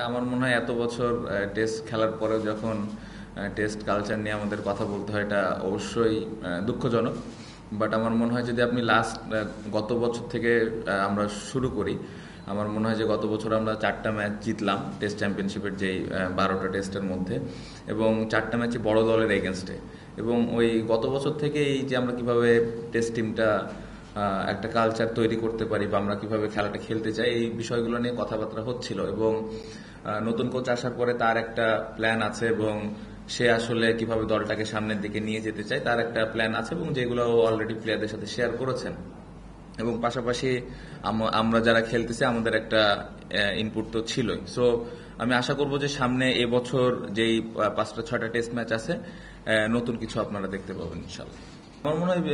আমার মনে হয় এত বছর টেস্ট খেলার পরেও যখন টেস্ট কালচার নিয়ে আমাদের কথা বলতে হয়, এটা অবশ্যই দুঃখজনক। বাট আমার মনে হয় যদি আপনি গত বছর থেকে আমরা শুরু করি, আমার মনে হয় যে গত বছর আমরা 4টা ম্যাচ জিতলাম টেস্ট চ্যাম্পিয়নশিপের যেই 12টা টেস্টের মধ্যে, এবং 4টা ম্যাচই বড় দলের এগেনস্টে। এবং ওই গত বছর থেকে এই যে আমরা কিভাবে টেস্ট টিমটা একটা কালচার তৈরি করতে পারি বা আমরা কিভাবে খেলাটা খেলতে চাই, এই বিষয়গুলো নিয়ে কথাবার্তা হচ্ছিল। এবং নতুন কোচ আসার পরে তার একটা প্ল্যান আছে, এবং সে আসলে কিভাবে দলটাকে সামনের দিকে নিয়ে যেতে চায় তার একটা প্ল্যান আছে, এবং যেগুলো অলরেডি প্লেয়ারদের সাথে শেয়ার করেছেন। এবং পাশাপাশি আমরা যারা খেলতেছি আমাদের একটা ইনপুট তো ছিলই। সো আমি আশা করব যে সামনে এবছর যেই 5টা-6টা টেস্ট ম্যাচ আছে, নতুন কিছু আপনারা দেখতে পাবেন ইনশাল্লাহ। আমার মনে হয়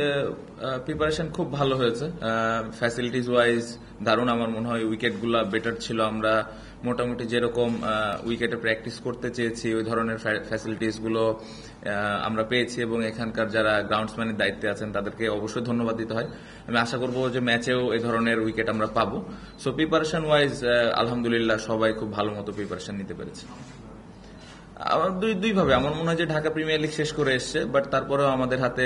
প্রিপারেশন খুব ভালো হয়েছে, ফ্যাসিলিটিস ওয়াইজ দারুণ। আমার মনে হয় উইকেটগুলো বেটার ছিল। আমরা মোটামুটি যেরকম উইকেটে প্র্যাকটিস করতে চেয়েছি ওই ধরনের ফ্যাসিলিটিসগুলো আমরা পেয়েছি, এবং এখানকার যারা গ্রাউন্ডসম্যানের দায়িত্বে আছেন তাদেরকে অবশ্যই ধন্যবাদ দিতে হয়। আমি আশা করব যে ম্যাচেও এই ধরনের উইকেট আমরা পাবো। সো প্রিপারেশন ওয়াইজ আলহামদুলিল্লাহ সবাই খুব ভালো মতো প্রিপারেশন নিতে পেরেছে। আমার দুইভাবে আমার মনে হয় যে ঢাকা প্রিমিয়ার লিগ শেষ করে এসছে, বাট তারপরেও আমাদের হাতে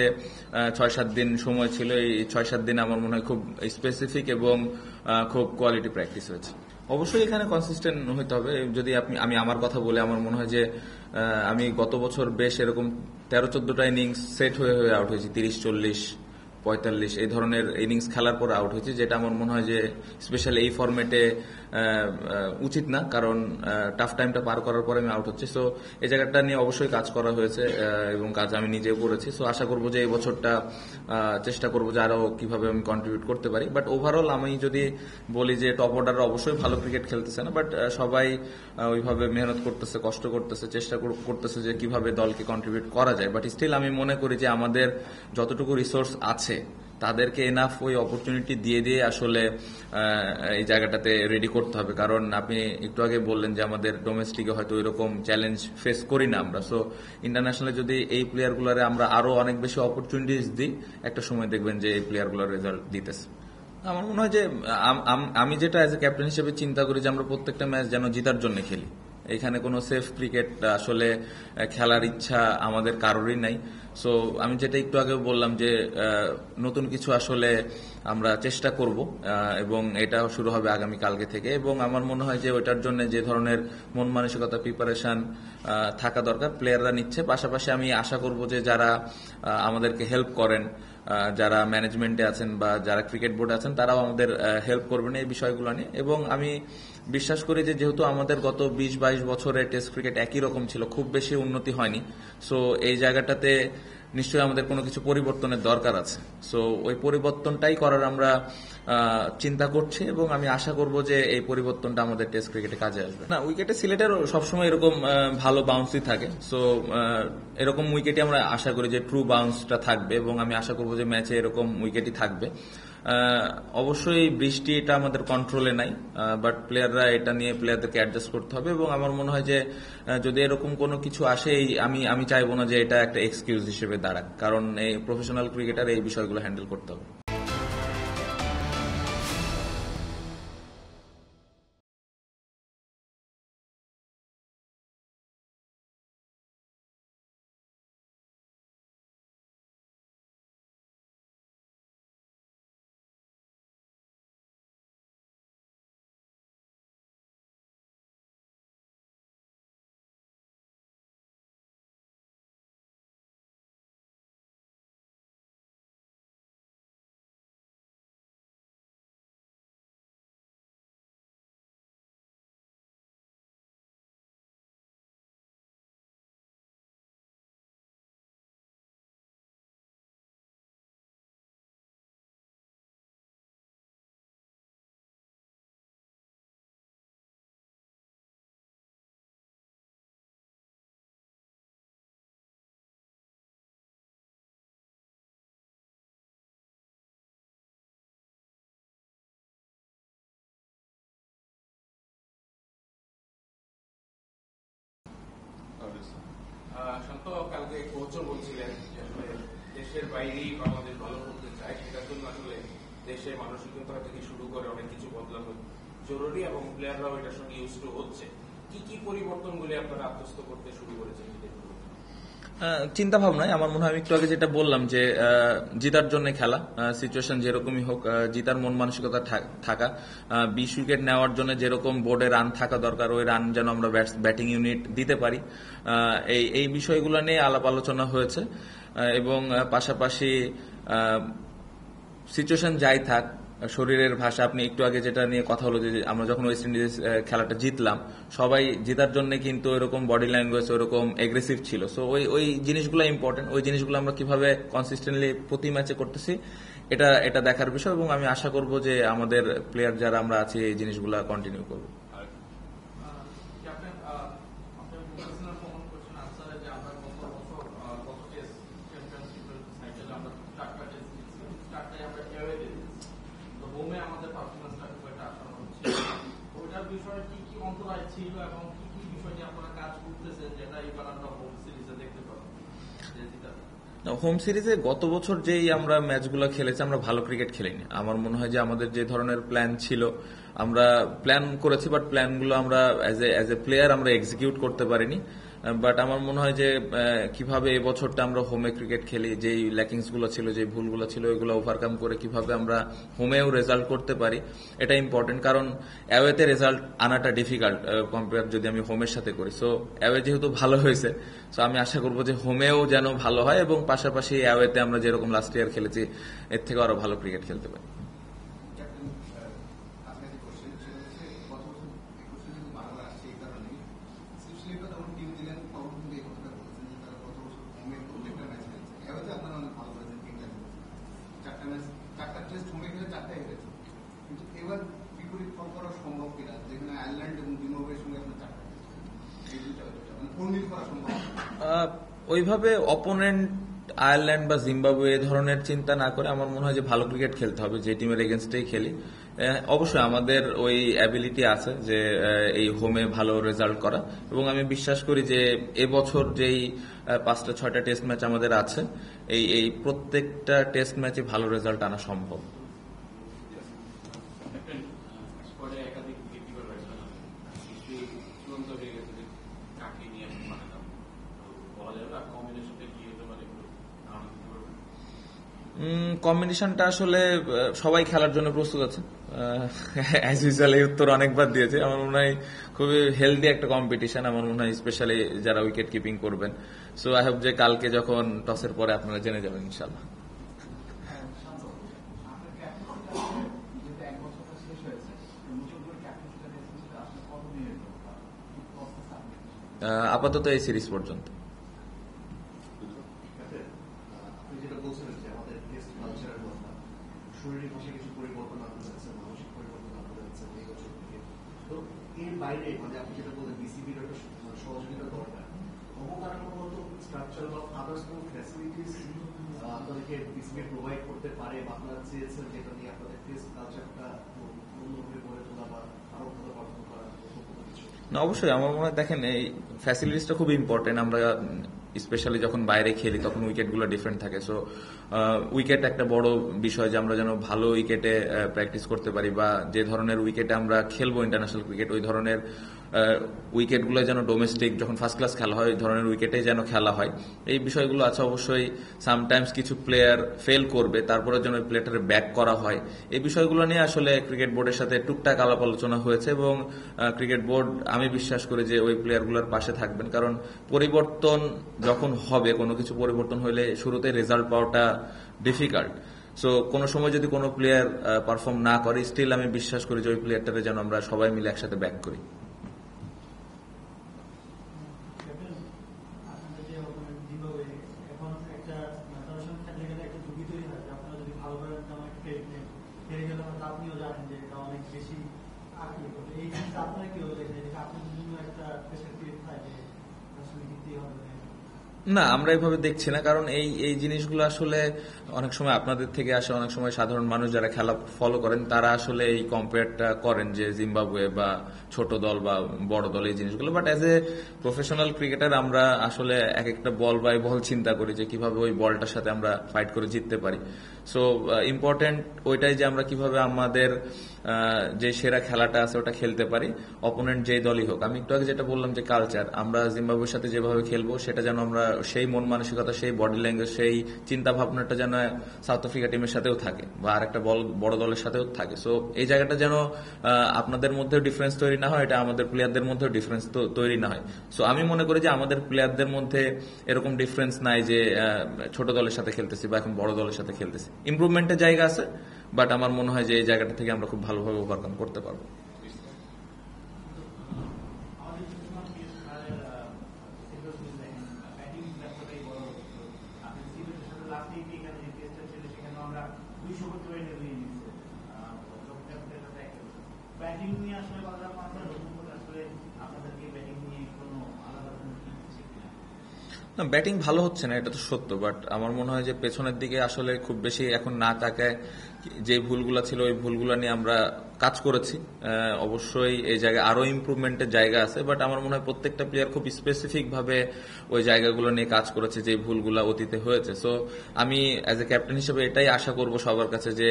6-7 দিন সময় ছিল। এই 6-7 দিন আমার মনে হয় খুব স্পেসিফিক এবং খুব কোয়ালিটি প্র্যাকটিস হয়েছে। অবশ্যই এখানে কনসিস্টেন্ট হতে হবে। যদি আমি আমার কথা বলে, আমার মনে হয় যে আমি গত বছর বেশ এরকম 13-14টা ইনিংস সেট হয়ে আউট হয়েছি, 30-40-45 এই ধরনের ইনিংস খেলার পর আউট হয়েছে, যেটা আমার মনে হয় যে স্পেশালি এই ফরম্যাটে উচিত না, কারণ টাফ টাইমটা পার করার পরে আমি আউট হচ্ছে। সো এই জায়গাটা নিয়ে অবশ্যই কাজ করা হয়েছে, এবং কাজ আমি নিজেও করেছি। সো আশা করবো যে এই বছরটা চেষ্টা করবো যে আরো কিভাবে আমি কন্ট্রিবিউট করতে পারি। বাট ওভারঅল আমি যদি বলি যে টপ অর্ডার অবশ্যই ভালো ক্রিকেট খেলতেছে না, বাট সবাই ওইভাবে মেহনত করতেছে, কষ্ট করতেছে, চেষ্টা করতেছে যে কিভাবে দলকে কন্ট্রিবিউট করা যায়। বাট স্টিল আমি মনে করি যে আমাদের যতটুকু রিসোর্স আছে তাদেরকে এনাফ ওই অপরচুনিটি দিয়ে আসলে এই জায়গাটাতে রেডি করতে হবে। কারণ আপনি একটু আগে বললেন যে আমাদের ডোমেস্টিকে হয়তো ওইরকম চ্যালেঞ্জ ফেস করি না আমরা। সো ইন্টারন্যাশনালে যদি এই প্লেয়ারগুলোরে আমরা আরো অনেক বেশি অপরচুনিটিস দিই, একটা সময় দেখবেন যে এই প্লেয়ারগুলোর রেজাল্ট দিতেছে। আমার মনে হয় যে আমি যেটা অ্যাজ এ ক্যাপ্টেন হিসেবে চিন্তা করি যে আমরা প্রত্যেকটা ম্যাচ যেন জিতার জন্য খেলি। এখানে কোনো সেফ ক্রিকেট আসলে খেলার ইচ্ছা আমাদের কারোরই নাই। সো আমি যেটা একটু আগে বললাম যে নতুন কিছু আসলে আমরা চেষ্টা করব, এবং এটা শুরু হবে আগামী কালকে থেকে। এবং আমার মনে হয় যে ওইটার জন্য যে ধরনের মন মানসিকতা প্রিপারেশন থাকা দরকার প্লেয়াররা নিচ্ছে। পাশাপাশি আমি আশা করব যে যারা আমাদেরকে হেল্প করেন, যারা ম্যানেজমেন্টে আছেন বা যারা ক্রিকেট বোর্ডে আছেন, তারাও আমাদের হেল্প করবেন এই বিষয়গুলো নিয়ে। এবং আমি বিশ্বাস করি যে যেহেতু আমাদের গত 20-22 বছরে টেস্ট ক্রিকেট একই রকম ছিল, খুব বেশি উন্নতি হয়নি। সো এই জায়গাটাতে নিশ্চয়ই আমাদের কোনো কিছু পরিবর্তনের দরকার আছে। সো ওই পরিবর্তনটাই করার আমরা চিন্তা করছি, এবং আমি আশা করব যে এই পরিবর্তনটা আমাদের টেস্ট ক্রিকেটে কাজে আসবে। না, উইকেটে সিলেটের সবসময় এরকম ভালো বাউন্সই থাকে। সো এরকম উইকেটই আমরা আশা করি যে ট্রু বাউন্সটা থাকবে, এবং আমি আশা করব যে ম্যাচে এরকম উইকেটই থাকবে। অবশ্যই বৃষ্টি এটা আমাদের কন্ট্রোলে নাই, বাট প্লেয়াররা এটা নিয়ে প্লেয়ারদেরকে অ্যাডজাস্ট করতে হবে। এবং আমার মনে হয় যে যদি এরকম কোনো কিছু আসে, আমি চাইবো না যে এটা একটা এক্সকিউজ হিসেবে দাঁড়াক, কারণ এই প্রফেশনাল ক্রিকেটার এই বিষয়গুলো হ্যান্ডেল করতে হবে। শান্ত, কালকে কোচও বলছিলেন যে আসলে দেশের বাইরেই বাংলাদেশ ভালো করতে চায়, সেটার জন্য আসলে দেশের মানসিকতা থেকে শুরু করে অনেক কিছু বদলানো জরুরি, এবং প্লেয়াররাও এটার সঙ্গে ইউজ টু হচ্ছে। কি কি পরিবর্তনগুলি আপনারা আত্মস্থ করতে শুরু করেছেন? চিন্তা ভাবনায় আমার মনে হয় আমি একটু আগে যেটা বললাম যে জিতার জন্য খেলা, সিচুয়েশন যেরকমই হোক, জিতার মন মানসিকতা থাকা, 20 উইকেট নেওয়ার জন্য যেরকম বোর্ডে রান থাকা দরকার ওই রান যেন আমরা ব্যাটিং ইউনিট দিতে পারি, এই বিষয়গুলো নিয়ে আলাপ আলোচনা হয়েছে। এবং পাশাপাশি সিচুয়েশন যাই থাক, শরীরের ভাষা, আপনি একটু আগে যেটা নিয়ে কথা হলো যে আমরা যখন ওয়েস্ট ইন্ডিজ খেলাটা জিতলাম সবাই জেতার জন্য কিন্তু ওইরকম বডি ল্যাঙ্গুয়েজ ওইরকম এগ্রেসিভ ছিল। সো ওই জিনিসগুলো ইম্পর্টেন্ট, ওই জিনিসগুলো আমরা কিভাবে কনসিস্টেন্টলি প্রতি ম্যাচে করতেছি এটা দেখার বিষয়, এবং আমি আশা করব যে আমাদের প্লেয়ার যারা আমরা আছি এই জিনিসগুলো কন্টিনিউ করবো। হোম সিরিজে গত বছর যেই আমরা ম্যাচগুলো খেলেছি আমরা ভালো ক্রিকেট খেলিনি। আমার মনে হয় যে আমাদের যে ধরনের প্ল্যান ছিল আমরা প্ল্যান করেছি, বাট প্ল্যানগুলো আমরা অ্যাজ এ প্লেয়ার আমরা এক্সিকিউট করতে পারিনি। বাট আমার মনে হয় যে কিভাবে এবছরটা আমরা হোমে ক্রিকেট খেলি, যেই ল্যাকিংস গুলো ছিল, যে ভুলগুলো ছিল ওইগুলো ওভারকাম করে কিভাবে আমরা হোমেও রেজাল্ট করতে পারি এটা ইম্পর্টেন্ট। কারণ অ্যাওয়েতে রেজাল্ট আনাটা ডিফিকাল্ট কম্পেয়ার যদি আমি হোমের সাথে করি। সো অ্যাওয়ে যেহেতু ভালো হয়েছে, সো আমি আশা করবো যে হোমেও যেন ভালো হয়, এবং পাশাপাশি অ্যাওয়েতে আমরা যেরকম লাস্ট ইয়ার খেলেছি এর থেকে আরো ভালো ক্রিকেট খেলতে পারি। ওইভাবে অপোনেন্ট আয়ারল্যান্ড বা জিম্বাবুয়ে এ ধরনের চিন্তা না করে আমার মনে হয় যে ভালো ক্রিকেট খেলতে হবে, যে টিমের এগেনস্টেই খেলি। অবশ্যই আমাদের ওই অ্যাবিলিটি আছে যে এই হোমে ভালো রেজাল্ট করা, এবং আমি বিশ্বাস করি যে এবছর যেই 5-6টা টেস্ট ম্যাচ আমাদের আছে এই প্রত্যেকটা টেস্ট ম্যাচে ভালো রেজাল্ট আনা সম্ভব। কম্বিনেশনটা আসলে সবাই খেলার জন্য প্রস্তুত আছে, অ্যাজ ইউজুয়াল এই উত্তর অনেকবার দিয়েছে। আমার মনে হয় খুবই হেলদি একটা কম্পিটিশন, আমার মনে হয় স্পেশালি যারা উইকেট কিপিং করবেন। সো আই হোপ যে কালকে যখন টসের পরে আপনারা জেনে যাবেন ইনশাল্লাহ। আপাতত এই সিরিজ পর্যন্ত। শরীরের ভাষা কিছু পরিবর্তন আনতে যাচ্ছে, মানসিক পরিবর্তন আনতে যাচ্ছে এই বছর থেকে। তো এর বাইরে মানে আপনি যেটা বললেন বিসিবির একটা সহযোগিতা দরকার, অবকাঠামোগত স্ট্রাকচার বা আদার্স কোন ফ্যাসিলিটিস আপনাদেরকে বিসিবি প্রোভাইড করতে পারে বা আপনারা চেয়েছেন যেটা নিয়ে আপনাদের টেস্ট কালচারটা অন্যভাবে গড়ে তোলা বা আরো ভালো গঠন করা কিছু? না, অবশ্যই আমার মনে হয় দেখেন এই ফ্যাসিলিটিসটা খুব ইম্পর্টেন্ট। আমরা স্পেশালি যখন বাইরে খেলি তখন উইকেটগুলো ডিফারেন্ট থাকে। সো উইকেট একটা বড় বিষয়, যে আমরা যেন ভালো উইকেটে প্র্যাকটিস করতে পারি, বা যে ধরনের উইকেটে আমরা খেলবো ইন্টারন্যাশনাল ক্রিকেট ওই ধরনের উইকেটগুলো যেন ডোমেস্টিক যখন ফার্স্ট ক্লাস খেলা হয় ওই ধরনের উইকেটে যেন খেলা হয়। এই বিষয়গুলো আছে। অবশ্যই সামটাইমস কিছু প্লেয়ার ফেল করবে, তারপরে যেন ওই প্লেয়ারটাকে ব্যাক করা হয়। এই বিষয়গুলো নিয়ে আসলে ক্রিকেট বোর্ডের সাথে টুকটাক আলাপ আলোচনা হয়েছে, এবং ক্রিকেট বোর্ড আমি বিশ্বাস করি যে ওই প্লেয়ারগুলোর পাশে থাকবেন। কারণ পরিবর্তন যখন হবে, কোনো কিছু পরিবর্তন হলে শুরুতে রেজাল্ট পাওয়াটা ডিফিকাল্ট। সো কোনো সময় যদি কোনো প্লেয়ার পারফর্ম না করে, স্টিল আমি বিশ্বাস করি যে ওই প্লেয়ারটাকে যেন আমরা সবাই মিলে একসাথে ব্যাক করি। না, আমরা এইভাবে দেখছি না, কারণ এই জিনিসগুলো আসলে অনেক সময় আপনাদের থেকে আসে, অনেক সময় সাধারণ মানুষ যারা খেলা ফলো করেন তারা আসলে এই কম্পেয়ারটা করেন যে জিম্বাবুয়ে বা ছোট দল বা বড় দল এই জিনিসগুলো, but as a professional cricketer আমরা আসলে এক একটা বল বাই বল চিন্তা করি যে কিভাবে ওই বলটার সাথে আমরা ফাইট করে জিততে পারি। সো ইম্পর্টেন্ট ওইটাই যে আমরা কিভাবে আমাদের যে সেরা খেলাটা আছে ওটা খেলতে পারি, অপোনেন্ট যেই দলই হোক। আমি একটু আগে যেটা বললাম যে কালচার, আমরা জিম্বাবুয়ের সাথে যেভাবে খেলবো সেটা যেন আমরা সেই মন মানসিকতা, সেই বডি ল্যাঙ্গুয়েজ, সেই চিন্তা ভাবনাটা যেন সাউথ আফ্রিকা টিমের সাথেও থাকে বা আর একটা বড় দলের সাথেও থাকে। সো এই জায়গাটা যেন আপনাদের মধ্যেও ডিফারেন্স তৈরি না হয়, এটা আমাদের প্লেয়ারদের মধ্যেও ডিফারেন্স তৈরি না হয়। সো আমি মনে করি যে আমাদের প্লেয়ারদের মধ্যে এরকম ডিফারেন্স নাই যে ছোট দলের সাথে খেলতেছি বা এখন বড় দলের সাথে খেলতেছি। ইমপ্রুভমেন্টের জায়গা আছে, বাট আমার মনে হয় যে এই জায়গাটা থেকে আমরা খুব ভালোভাবে ওভারকাম করতে পারবো। ব্যাটিং নিয়ে আসলে কথা আসলে আপনাদেরকে ব্যাটিং নিয়ে কোনো আলাদা না, ব্যাটিং ভালো হচ্ছে না এটা তো সত্য, বাট আমার মনে হয় যে পেছনের দিকে আসলে খুব বেশি এখন না তাকায় যে ভুলগুলো ছিল ওই ভুলগুলো নিয়ে আমরা কাজ করেছি। অবশ্যই এই জায়গায় আরো ইমপ্রুভমেন্টের জায়গা আছে, বাট আমার মনে হয় প্রত্যেকটা প্লেয়ার খুব স্পেসিফিক ভাবে ওই জায়গাগুলো নিয়ে কাজ করেছে যে ভুলগুলো অতীতে হয়েছে। সো আমি অ্যাজ এ ক্যাপ্টেন হিসেবে এটাই আশা করব সবার কাছে যে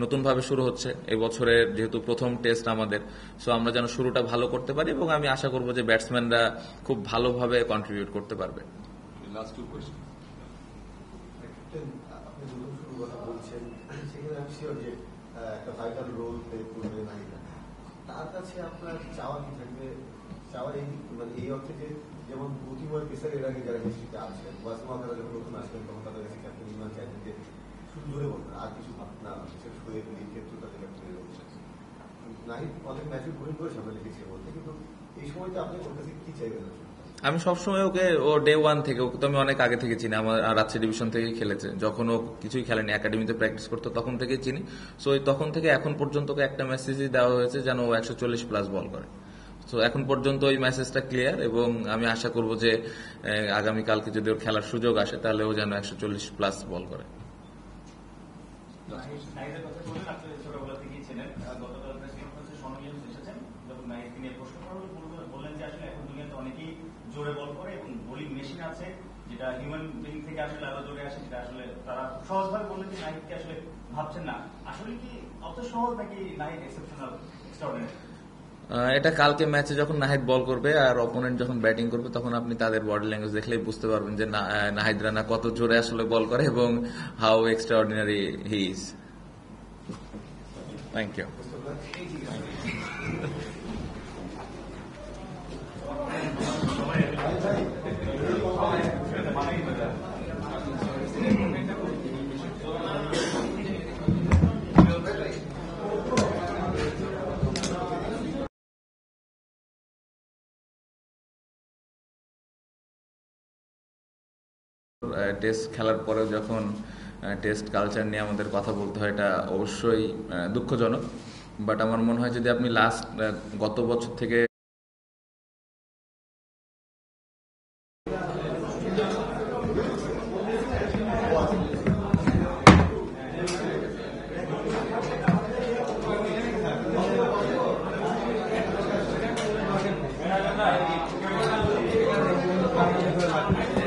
নতুন ভাবে শুরু হচ্ছে এই বছরের যেহেতু প্রথম টেস্ট আমাদের, সো আমরা যেন শুরুটা ভালো করতে পারি এবং আমি আশা করব যে ব্যাটসম্যানরা খুব ভালোভাবে কন্ট্রিবিউট করতে পারবে। Last two question. আপনি নতুন শুরুর কথা বলছেন, সেখানে আমি শিওর যে একটা ভাইটাল রোল প্লে করবে নাহিদা। তার কাছে আপনার চাওয়া কি থাকবে? চাওয়ার এই মানে এই অর্থে যে যেমন প্রতিময় পেসার এর আগে যারা হিস্ট্রিতে আছেন, ওয়াসমাকারা যখন নতুন আসলেন তখন তাদের কাছে ক্যাপ্টেন ইমরান চাইতেন যে শুধু ধরে বলবেন আর কিছু ভাবনা, বিশেষ করে এই ক্ষেত্রে তাদের ক্যাপ্টেনের রয়েছে। নাহিদ অনেক ম্যাচে বোলিং করেছে আমরা দেখেছি বলতে, কিন্তু এই সময়টা আপনি ওর কাছে কি চাইবেন? আমি সবসময় ওকে ও ডে ওয়ান থেকে, ওকে তো আমি অনেক আগে থেকে চিনি, আমার রাজশাহী ডিভিশন থেকে খেলেছে, যখন ও কিছুই খেলেনি একাডেমিতে প্র্যাকটিস করতো তখন থেকে চিনি। সো তখন থেকে এখন পর্যন্ত একটা মেসেজই দেওয়া হয়েছে যেন ও 140+ বল করে। তো এখন পর্যন্ত ওই মেসেজটা ক্লিয়ার এবং আমি আশা করব যে আগামীকালকে যদি ওর খেলার সুযোগ আসে তাহলে ও যেন 140+ বল করে। ছোটবেলা থেকেই ছিলেন, গতকাল প্রেস কনফারেন্সে সনমিয়ান এসেছেন, যখন নাহিদকে নিয়ে প্রশ্ন করা হলো বললেন যে আসলে এখন দুনিয়াতে অনেকেই জোরে বল করে এবং বোলিং মেশিন আছে যেটা হিউম্যান বিং থেকে আসলে আরো জোরে আসে, সেটা আসলে তারা সহজভাবে বললেন যে নাহিদকে আসলে ভাবছেন না। আসলে কি অত সহজ নাকি নাহিদ এক্সেপশনাল, এক্সট্রাঅর্ডিনারি? এটা কালকে ম্যাচে যখন নাহিদ বল করবে আর অপোনেন্ট যখন ব্যাটিং করবে তখন আপনি তাদের বডি ল্যাঙ্গুয়েজ দেখলেই বুঝতে পারবেন যে নাহিদ রানা কত জোরে আসলে বল করে এবং how extraordinary he is. Thank you. Test খেলার পরেও যখন টেস্ট কালচার নিয়ে আমাদের কথা বলতে হয় এটা অবশ্যই দুঃখজনক, বাট আমার মনে হয় যদি আপনি গত বছর থেকে না